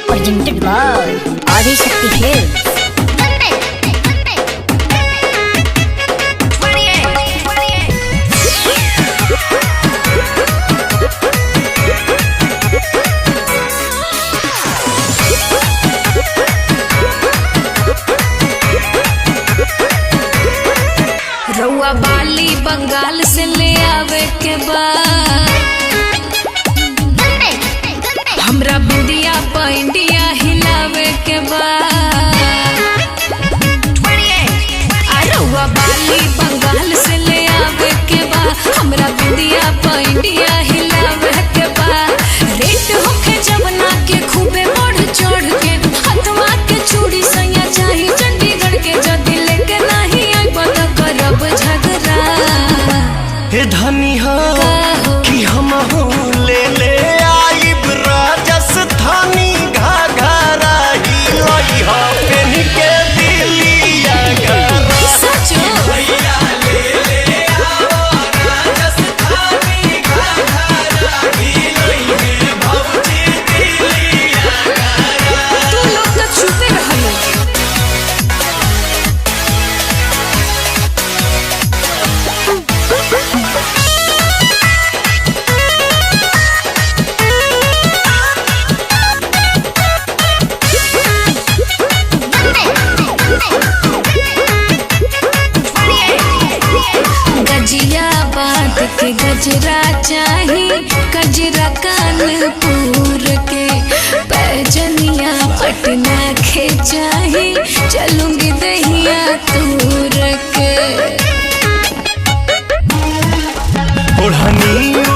Presented by Adi Shakti Films. रउआ बाली बंगाल से ले आवे के बाद हमरा बिंदिया पैंडिया हिलावे के बाद रउआ बाली बंगाल से ले आवे के बाद हमरा बिंदिया पैंडिया हिलावे के बाद रेट होके जवना के खूबे बढ़ चढ़ के हथवा के चूड़ी सैया चाही चंडीगढ़ के जदी लेके नहीं आई बता करब झगड़ा हे धनी हो कि हम ले ले आइब राजस्थानी घाघरा ही लई हो पेन के दिलिया घरा सचो भैया ले ले आओ राजस्थानी घाघरा ही लई है भौजी दिलिया घरा। तू लोग तो छुपे रहलो गजिया बात के गजरा चाही गजरा कानपुर के पैजनिया पटना के चाही चलूंगी दहिया तूर के ओढ़नी